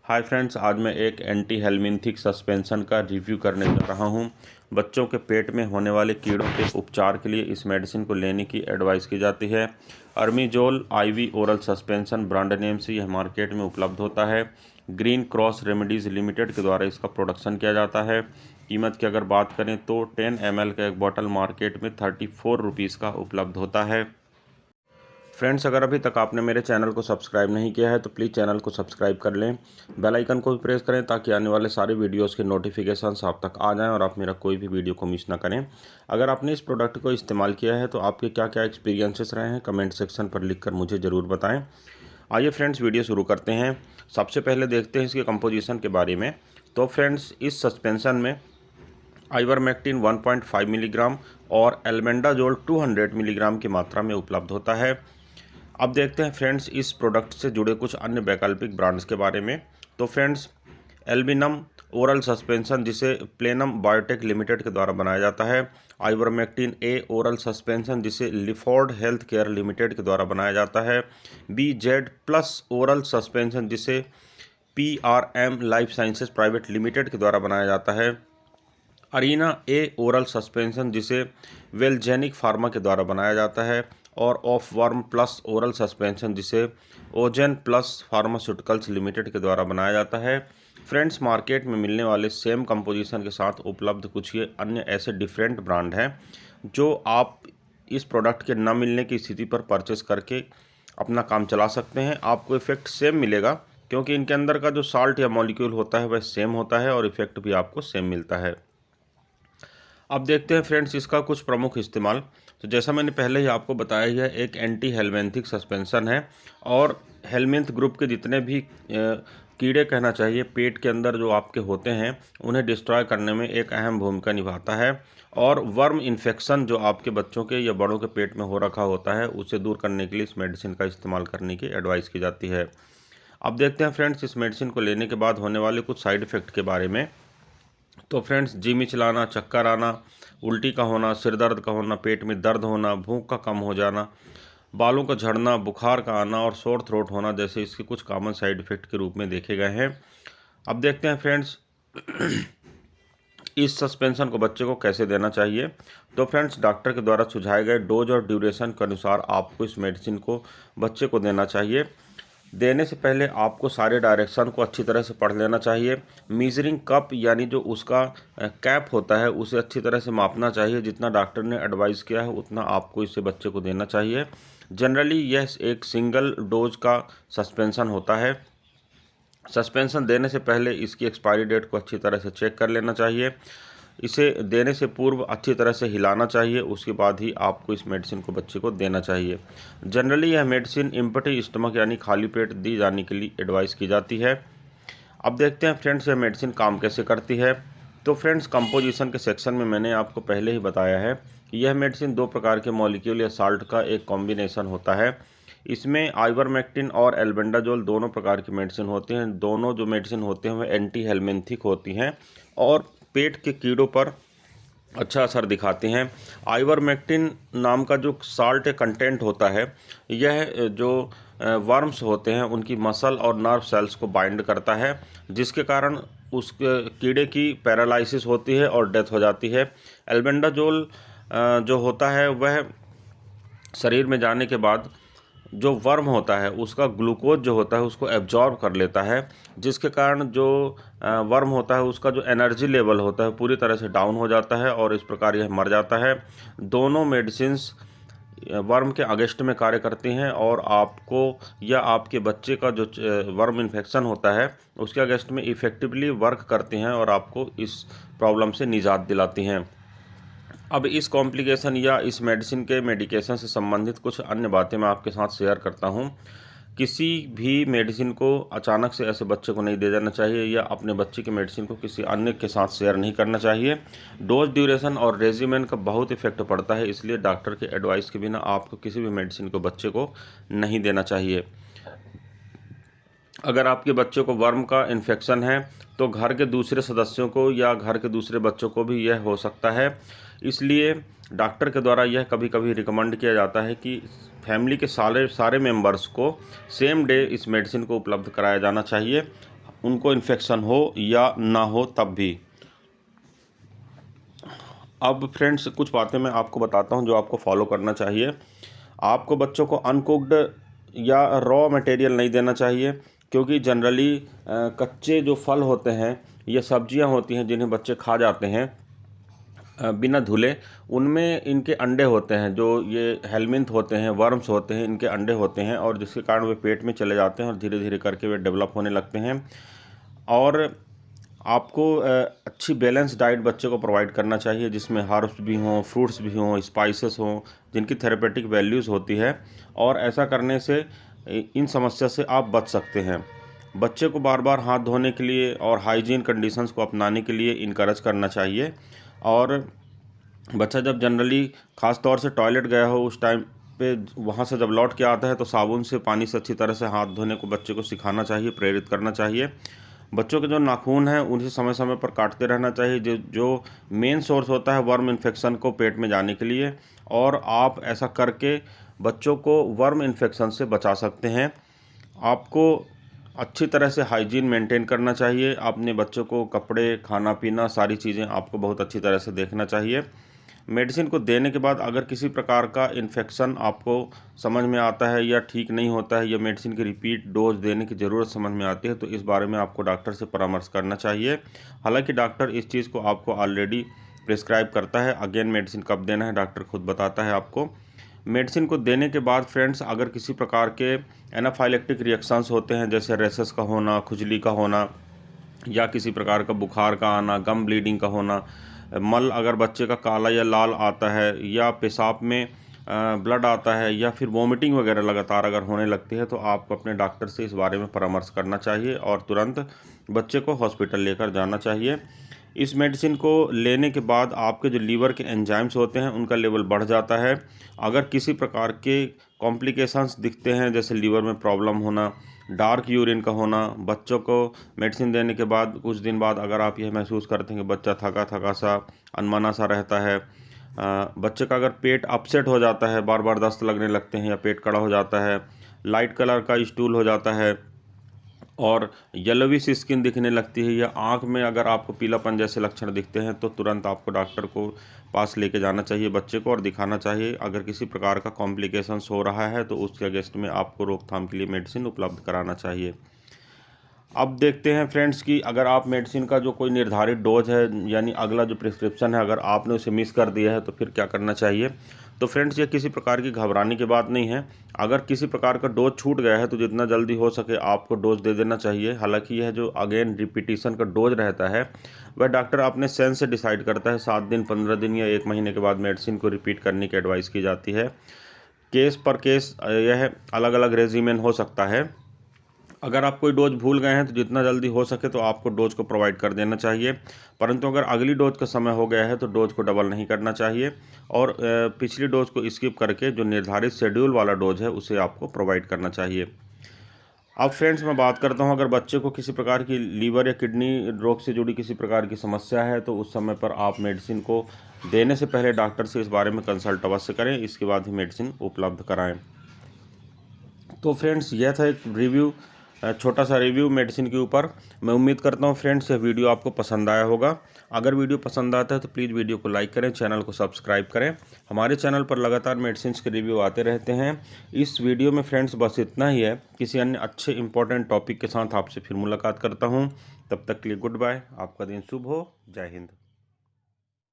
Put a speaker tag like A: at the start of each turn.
A: Hi friends, आज मैं एक एंटी हेलमिंथिक सस्पेंशन का रिव्यू करने जा रहा हूं। बच्चों के पेट में होने वाले कीड़ों के उपचार के लिए इस मेडिसिन को लेने की एडवाइस की जाती है। अर्मिजोल IV oral suspension brand name से यह मार्केट में उपलब्ध होता है। ग्रीन क्रॉस रेमेडीज़ लिमिटेड के द्वारा इसका प्रोडक्शन किया जाता है। कीमत की अगर बात करें तो 10 ml का एक बॉटल मार्केट में 34 रुपीज़ का उपलब्ध होता है। फ्रेंड्स, अगर अभी तक आपने मेरे चैनल को सब्सक्राइब नहीं किया है तो प्लीज़ चैनल को सब्सक्राइब कर लें, बेल आइकन को भी प्रेस करें ताकि आने वाले सारे वीडियोस के नोटिफिकेशंस आप तक आ जाएं और आप मेरा कोई भी वीडियो को मिस ना करें। अगर आपने इस प्रोडक्ट को इस्तेमाल किया है तो आपके क्या क्या एक्सपीरियंसेस रहे हैं कमेंट सेक्शन पर लिखकर मुझे ज़रूर बताएँ। आइए फ्रेंड्स, वीडियो शुरू करते हैं। सबसे पहले देखते हैं इसके कंपोजिशन के बारे में। तो फ्रेंड्स, इस सस्पेंशन में आइवरमेक्टिन 1.5 मिलीग्राम और एल्बेंडाजोल 200 मिलीग्राम की मात्रा में उपलब्ध होता है। अब देखते हैं फ्रेंड्स इस प्रोडक्ट से जुड़े कुछ अन्य वैकल्पिक ब्रांड्स के बारे में। तो फ्रेंड्स, एल्बिनम ओरल सस्पेंशन जिसे प्लेनम बायोटेक लिमिटेड के द्वारा बनाया जाता है। आइवरमेक्टिन ए ओरल सस्पेंशन जिसे लिफोर्ड हेल्थ केयर लिमिटेड के द्वारा बनाया जाता है। BZ प्लस ओरल सस्पेंशन जिसे PRM life sciences private limited के द्वारा बनाया जाता है। अरीना ए ओरल सस्पेंशन जिसे वेलजेनिक फार्मा के द्वारा बनाया जाता है। और of worm plus oral suspension जिसे ओजेन प्लस फार्मास्यूटिकल्स लिमिटेड के द्वारा बनाया जाता है। फ्रेंड्स, मार्केट में मिलने वाले सेम कंपोजिशन के साथ उपलब्ध कुछ ये अन्य ऐसे डिफरेंट ब्रांड हैं जो आप इस प्रोडक्ट के न मिलने की स्थिति पर परचेस करके अपना काम चला सकते हैं। आपको इफेक्ट सेम मिलेगा क्योंकि इनके अंदर का जो साल्ट या मॉलिक्यूल होता है वह सेम होता है और इफेक्ट भी आपको सेम मिलता है। अब देखते हैं फ्रेंड्स इसका कुछ प्रमुख इस्तेमाल। तो जैसा मैंने पहले ही आपको बताया, यह एक एंटी हेलमिंथिक सस्पेंशन है और हेलमिंथ ग्रुप के जितने भी कीड़े कहना चाहिए पेट के अंदर जो आपके होते हैं उन्हें डिस्ट्रॉय करने में एक अहम भूमिका निभाता है। और वर्म इन्फेक्शन जो आपके बच्चों के या बड़ों के पेट में हो रखा होता है उसे दूर करने के लिए इस मेडिसिन का इस्तेमाल करने की एडवाइस की जाती है। अब देखते हैं फ्रेंड्स इस मेडिसिन को लेने के बाद होने वाले कुछ साइड इफ़ेक्ट के बारे में। तो फ्रेंड्स, जी मिचलाना, चक्कर आना, उल्टी का होना, सिर दर्द का होना, पेट में दर्द होना, भूख का कम हो जाना, बालों का झड़ना, बुखार का आना और सोर थ्रोट होना जैसे इसके कुछ कॉमन साइड इफ़ेक्ट के रूप में देखे गए हैं। अब देखते हैं फ्रेंड्स इस सस्पेंशन को बच्चे को कैसे देना चाहिए। तो फ्रेंड्स, डॉक्टर के द्वारा सुझाए गए डोज और ड्यूरेशन के अनुसार आपको इस मेडिसिन को बच्चे को देना चाहिए। देने से पहले आपको सारे डायरेक्शन को अच्छी तरह से पढ़ लेना चाहिए। मीजरिंग कप यानी जो उसका कैप होता है उसे अच्छी तरह से मापना चाहिए। जितना डॉक्टर ने एडवाइस किया है उतना आपको इसे बच्चे को देना चाहिए। जनरली यह एक सिंगल डोज का सस्पेंशन होता है। सस्पेंशन देने से पहले इसकी एक्सपायरी डेट को अच्छी तरह से चेक कर लेना चाहिए। इसे देने से पूर्व अच्छी तरह से हिलाना चाहिए, उसके बाद ही आपको इस मेडिसिन को बच्चे को देना चाहिए। जनरली यह मेडिसिन एम्प्टी स्टमक यानी खाली पेट दी जाने के लिए एडवाइस की जाती है। अब देखते हैं फ्रेंड्स यह मेडिसिन काम कैसे करती है। तो फ्रेंड्स, कंपोजिशन के सेक्शन में मैंने आपको पहले ही बताया है कि यह मेडिसिन दो प्रकार के मॉलिक्यूल या साल्ट का एक कॉम्बिनेशन होता है। इसमें आइवरमेक्टिन और एल्बेंडाजोल दोनों प्रकार की मेडिसिन होती हैं। दोनों जो मेडिसिन होते हैं वह एंटी हेलमिंथिक होती हैं और पेट के कीड़ों पर अच्छा असर दिखाते हैं। आइवरमेक्टिन नाम का जो साल्ट कंटेंट होता है यह जो वर्म्स होते हैं उनकी मसल और नर्व सेल्स को बाइंड करता है, जिसके कारण उस कीड़े की पैरालिसिस होती है और डेथ हो जाती है। एल्बेंडाजोल जो होता है वह शरीर में जाने के बाद जो वर्म होता है उसका ग्लूकोज जो होता है उसको एब्जॉर्ब कर लेता है, जिसके कारण जो वर्म होता है उसका जो एनर्जी लेवल होता है पूरी तरह से डाउन हो जाता है और इस प्रकार यह मर जाता है। दोनों मेडिसिन्स वर्म के अगेंस्ट में कार्य करती हैं और आपको या आपके बच्चे का जो वर्म इन्फेक्शन होता है उसके अगेंस्ट में इफ़ेक्टिवली वर्क करती हैं और आपको इस प्रॉब्लम से निजात दिलाती हैं। अब इस कॉम्प्लिकेशन या इस मेडिसिन के मेडिकेशन से संबंधित कुछ अन्य बातें मैं आपके साथ शेयर करता हूं। किसी भी मेडिसिन को अचानक से ऐसे बच्चे को नहीं दे देना चाहिए या अपने बच्चे की मेडिसिन को किसी अन्य के साथ शेयर नहीं करना चाहिए। डोज ड्यूरेशन और रेजिमेन का बहुत इफेक्ट पड़ता है, इसलिए डॉक्टर के एडवाइस के बिना आपको किसी भी मेडिसिन को बच्चे को नहीं देना चाहिए। अगर आपके बच्चे को वर्म का इन्फेक्शन है तो घर के दूसरे सदस्यों को या घर के दूसरे बच्चों को भी यह हो सकता है, इसलिए डॉक्टर के द्वारा यह कभी कभी रिकमेंड किया जाता है कि फैमिली के सारे मेंबर्स को सेम डे इस मेडिसिन को उपलब्ध कराया जाना चाहिए। उनको इन्फेक्शन हो या ना हो तब भी। अब फ्रेंड्स कुछ बातें मैं आपको बताता हूं जो आपको फॉलो करना चाहिए। आपको बच्चों को अनकुक्ड या रॉ मटेरियल नहीं देना चाहिए, क्योंकि जनरली कच्चे जो फल होते हैं या सब्जियां होती हैं जिन्हें बच्चे खा जाते हैं बिना धुले, उनमें इनके अंडे होते हैं, जो ये हेलमिंथ होते हैं, वर्म्स होते हैं, इनके अंडे होते हैं, और जिसके कारण वे पेट में चले जाते हैं और धीरे धीरे करके वे डेवलप होने लगते हैं। और आपको अच्छी बैलेंस डाइट बच्चे को प्रोवाइड करना चाहिए, जिसमें हर्ब्स भी हों, फ्रूट्स भी हों, स्पाइसेस हों, जिनकी थेरेपेटिक वैल्यूज़ होती है। और ऐसा करने से इन समस्या से आप बच सकते हैं। बच्चे को बार बार हाथ धोने के लिए और हाइजीन कंडीशंस को अपनाने के लिए इनकरेज करना चाहिए। और बच्चा जब जनरली ख़ास तौर से टॉयलेट गया हो उस टाइम पे वहाँ से जब लौट के आता है तो साबुन से, पानी से अच्छी तरह से हाथ धोने को बच्चे को सिखाना चाहिए, प्रेरित करना चाहिए। बच्चों के जो नाखून हैं उन्हें समय समय पर काटते रहना चाहिए, जो मेन सोर्स होता है वर्म इन्फेक्शन को पेट में जाने के लिए। और आप ऐसा करके बच्चों को वर्म इन्फेक्शन से बचा सकते हैं। आपको अच्छी तरह से हाइजीन मेंटेन करना चाहिए। अपने बच्चों को कपड़े, खाना पीना, सारी चीज़ें आपको बहुत अच्छी तरह से देखना चाहिए। मेडिसिन को देने के बाद अगर किसी प्रकार का इन्फेक्शन आपको समझ में आता है या ठीक नहीं होता है या मेडिसिन की रिपीट डोज देने की ज़रूरत समझ में आती है, तो इस बारे में आपको डॉक्टर से परामर्श करना चाहिए। हालांकि डॉक्टर इस चीज़ को आपको ऑलरेडी प्रिस्क्राइब करता है। अगेन मेडिसिन कब देना है डॉक्टर खुद बताता है आपको। मेडिसिन को देने के बाद फ्रेंड्स अगर किसी प्रकार के एनाफाइलेक्टिक रिएक्शंस होते हैं, जैसे रेसेस का होना, खुजली का होना, या किसी प्रकार का बुखार का आना, गम ब्लीडिंग का होना, मल अगर बच्चे का काला या लाल आता है, या पेशाब में ब्लड आता है, या फिर वोमिटिंग वगैरह लगातार अगर होने लगती है, तो आपको अपने डॉक्टर से इस बारे में परामर्श करना चाहिए और तुरंत बच्चे को हॉस्पिटल लेकर जाना चाहिए। इस मेडिसिन को लेने के बाद आपके जो लीवर के एंजाइम्स होते हैं उनका लेवल बढ़ जाता है। अगर किसी प्रकार के कॉम्प्लिकेशंस दिखते हैं, जैसे लीवर में प्रॉब्लम होना, डार्क यूरिन का होना, बच्चों को मेडिसिन देने के बाद कुछ दिन बाद अगर आप यह महसूस करते हैं कि बच्चा थका थका सा, अनमना सा रहता है, बच्चे का अगर पेट अपसेट हो जाता है, बार बार दस्त लगने लगते हैं या पेट कड़ा हो जाता है, लाइट कलर का स्टूल हो जाता है और येलोविश स्किन दिखने लगती है, या आँख में अगर आपको पीलापन जैसे लक्षण दिखते हैं, तो तुरंत आपको डॉक्टर को पास लेके जाना चाहिए बच्चे को और दिखाना चाहिए। अगर किसी प्रकार का कॉम्प्लिकेशंस हो रहा है तो उसके अगेंस्ट में आपको रोकथाम के लिए मेडिसिन उपलब्ध कराना चाहिए। अब देखते हैं फ्रेंड्स कि अगर आप मेडिसिन का जो कोई निर्धारित डोज है, यानी अगला जो प्रिस्क्रिप्शन है, अगर आपने उसे मिस कर दिया है तो फिर क्या करना चाहिए। तो फ्रेंड्स ये किसी प्रकार की घबराने की बात नहीं है। अगर किसी प्रकार का डोज छूट गया है तो जितना जल्दी हो सके आपको डोज दे देना चाहिए। हालांकि यह जो अगेन रिपीटिशन का डोज रहता है वह डॉक्टर अपने सेंस से डिसाइड करता है। 7 दिन, 15 दिन या 1 महीने के बाद मेडिसिन को रिपीट करने की एडवाइस की जाती है। केस पर केस यह अलग अलग रेजिमेन हो सकता है। अगर आप कोई डोज भूल गए हैं तो जितना जल्दी हो सके तो आपको डोज को प्रोवाइड कर देना चाहिए, परंतु अगर अगली डोज का समय हो गया है तो डोज को डबल नहीं करना चाहिए और पिछली डोज को स्किप करके जो निर्धारित शेड्यूल वाला डोज है उसे आपको प्रोवाइड करना चाहिए। अब फ्रेंड्स मैं बात करता हूं, अगर बच्चे को किसी प्रकार की लीवर या किडनी रोग से जुड़ी किसी प्रकार की समस्या है तो उस समय पर आप मेडिसिन को देने से पहले डॉक्टर से इस बारे में कंसल्ट अवश्य करें, इसके बाद ही मेडिसिन उपलब्ध कराएँ। तो फ्रेंड्स यह था एक रिव्यू, छोटा सा रिव्यू मेडिसिन के ऊपर। मैं उम्मीद करता हूँ फ्रेंड्स यह वीडियो आपको पसंद आया होगा। अगर वीडियो पसंद आता है तो प्लीज़ वीडियो को लाइक करें, चैनल को सब्सक्राइब करें। हमारे चैनल पर लगातार मेडिसिन के रिव्यू आते रहते हैं। इस वीडियो में फ्रेंड्स बस इतना ही है। किसी अन्य अच्छे इंपॉर्टेंट टॉपिक के साथ आपसे फिर मुलाकात करता हूँ। तब तक के लिए गुड बाय। आपका दिन शुभ हो। जय हिंद।